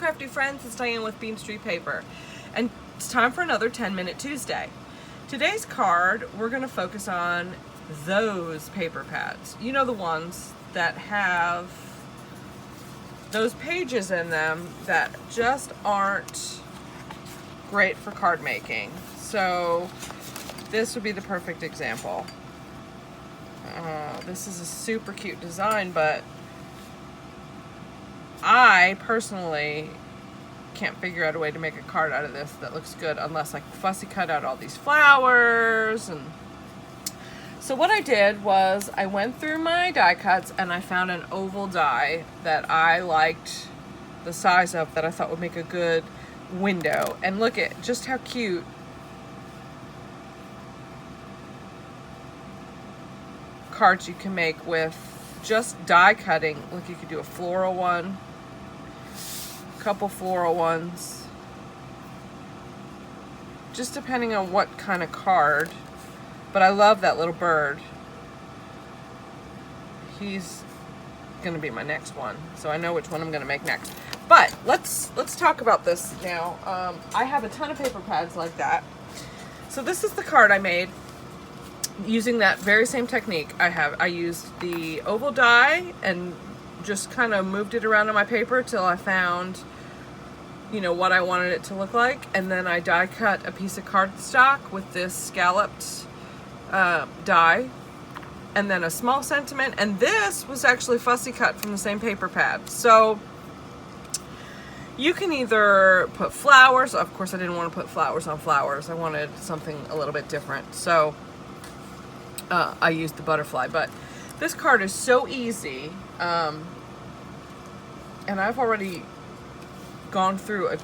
crafty friends, it's Diane with Beam Street Paper, and it's time for another 10-Minute Tuesday. Today's card, we're going to focus on those paper pads. You know, the ones that have those pages in them that just aren't great for card making. So this would be the perfect example. This is a super cute design, but I personally can't figure out a way to make a card out of this that looks good unless I fussy cut out all these flowers. And so what I did was I went through my die cuts and I found an oval die that I liked the size of, that I thought would make a good window. And look at just how cute cards you can make with just die cutting. Look, you could do a floral one, a couple floral ones, just depending on what kind of card. But I love that little bird. He's gonna be my next one, so I know which one I'm gonna make next. But let's talk about this now. I have a ton of paper pads like that. So this is the card I made using that very same technique. I used the oval die and just kind of moved it around on my paper till I found, you know, what I wanted it to look like, and then I die cut a piece of cardstock with this scalloped die, and then a small sentiment, and this was actually fussy cut from the same paper pad. So you can either put flowers. Of course I didn't want to put flowers on flowers. I wanted something a little bit different, so I used the butterfly. But this card is so easy, and I've already gone through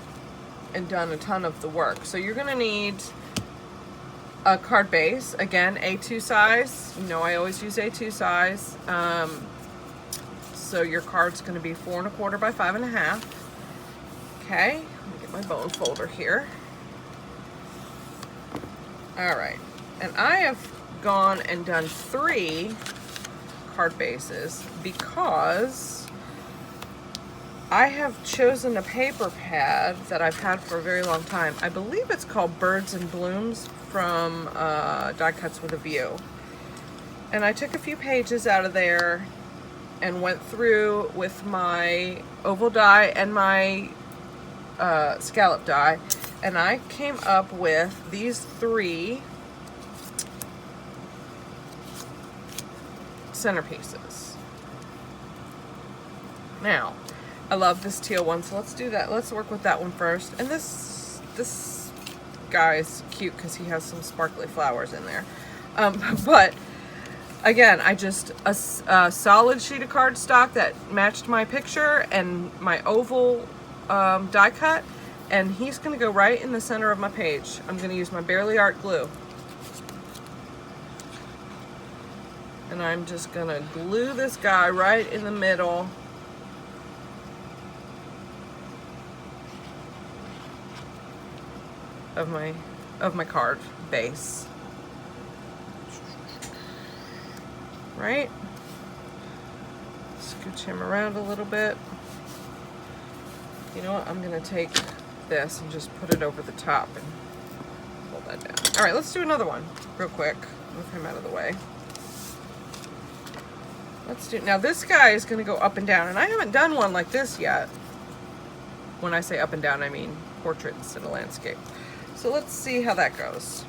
and done a ton of the work. So you're gonna need a card base, again, A2 size. You know, I always use A2 size. So your card's gonna be 4 1/4 by 5 1/2. Okay, let me get my bone folder here. All right, and I have gone and done 3 card bases because I have chosen a paper pad that I've had for a very long time. I believe it's called Birds and Blooms from Die Cuts with a View. And I took a few pages out of there and went through with my oval die and my scallop die, and I came up with these 3 centerpieces. Now, I love this teal one, so let's do that. Let's work with that one first. And this guy is cute because he has some sparkly flowers in there. But again, I just a solid sheet of cardstock that matched my picture and my oval die cut, and he's going to go right in the center of my page. I'm going to use my Barely Art glue. And I'm just going to glue this guy right in the middle of my card base. Right? Scooch him around a little bit. You know what? I'm going to take this and just put it over the top and pull that down. All right, let's do another one real quick. Move him out of the way. Now this guy is going to go up and down, and I haven't done one like this yet. When I say up and down, I mean portrait instead of landscape. So let's see how that goes.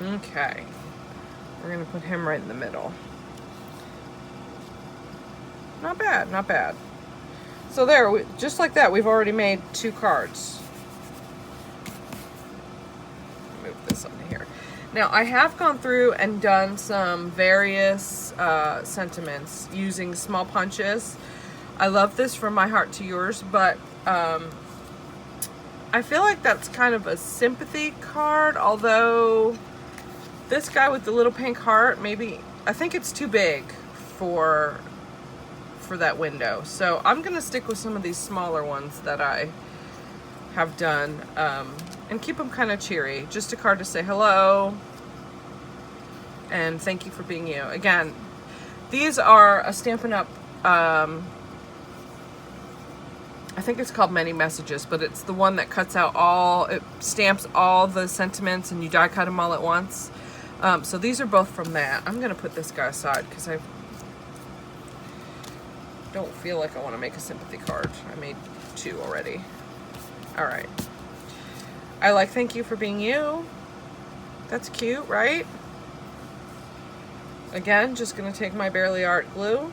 Okay, we're going to put him right in the middle. Not bad, not bad. So there, just like that, we've already made 2 cards. Move this onto here. Now, I have gone through and done some various sentiments using small punches. I love this from My Heart to Yours, but I feel like that's kind of a sympathy card, although this guy with the little pink heart, maybe, I think it's too big for that window. So I'm gonna stick with some of these smaller ones that I have done, and keep them kind of cheery. Just a card to say hello, and thank you for being you. Again, these are a Stampin' Up, I think it's called Many Messages, but it's the one that cuts out it stamps all the sentiments and you die cut them all at once. So these are both from that. I'm going to put this guy aside because I don't feel like I want to make a sympathy card. I made 2 already. All right. I like thank you for being you. That's cute, right? Again, just going to take my Barely Art glue.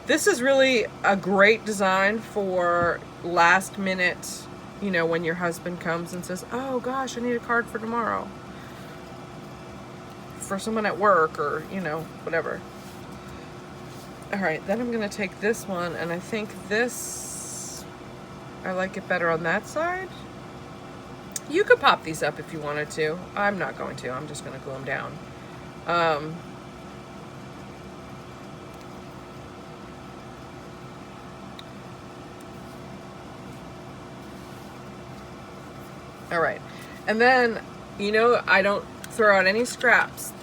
This is really a great design for last minute, you know, when your husband comes and says, oh gosh, I need a card for tomorrow. For someone at work or, you know, whatever. All right, then I'm going to take this one, and I think this, I like it better on that side. You could pop these up if you wanted to. I'm not going to. I'm just going to glue them down. All right. And then, you know, I don't throw out any scraps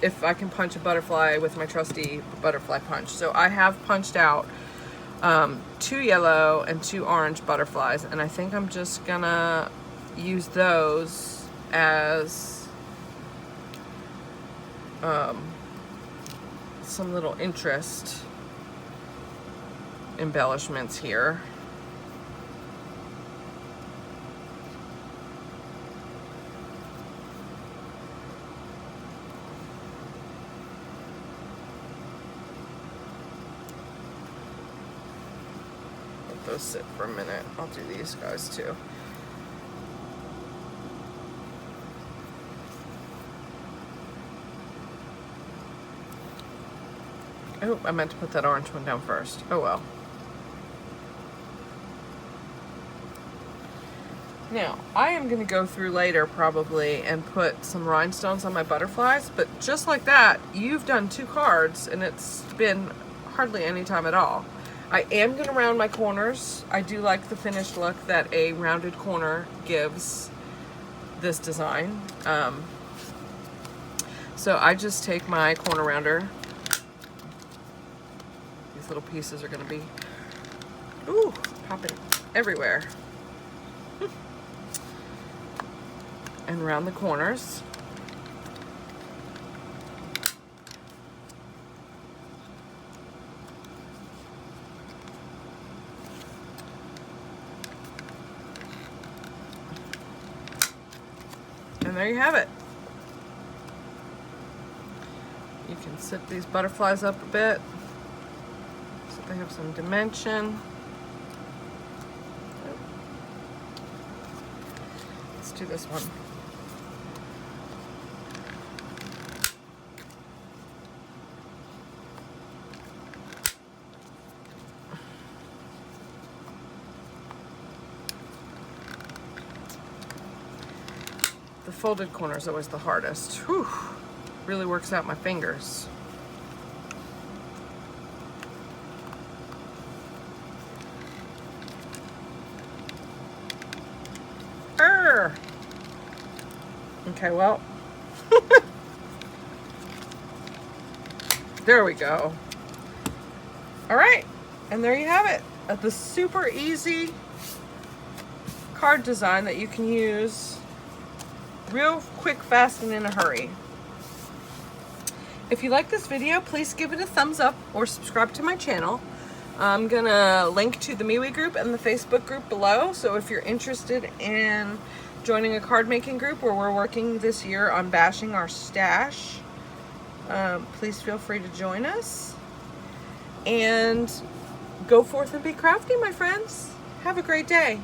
if I can punch a butterfly with my trusty butterfly punch. So I have punched out 2 yellow and 2 orange butterflies, and I think I'm just gonna use those as some little interest embellishments here. Let those sit for a minute. I'll do these guys too. Oh, I meant to put that orange one down first. Oh well. Now, I am going to go through later probably and put some rhinestones on my butterflies, but just like that, you've done 2 cards and it's been hardly any time at all. I am going to round my corners. I do like the finished look that a rounded corner gives this design. So I just take my corner rounder. These little pieces are going to be, ooh, popping everywhere. And round the corners. And there you have it. You can sit these butterflies up a bit so they have some dimension. Let's do this one. The folded corner is always the hardest. Whew. Really works out my fingers. Okay, well. There we go. All right, and there you have it. The super easy card design that you can use real quick, fast, and in a hurry. If you like this video, please give it a thumbs up or subscribe to my channel. I'm gonna link to the MeWe group and the Facebook group below, so if you're interested in joining a card making group where we're working this year on bashing our stash, please feel free to join us. And go forth and be crafty, my friends. Have a great day.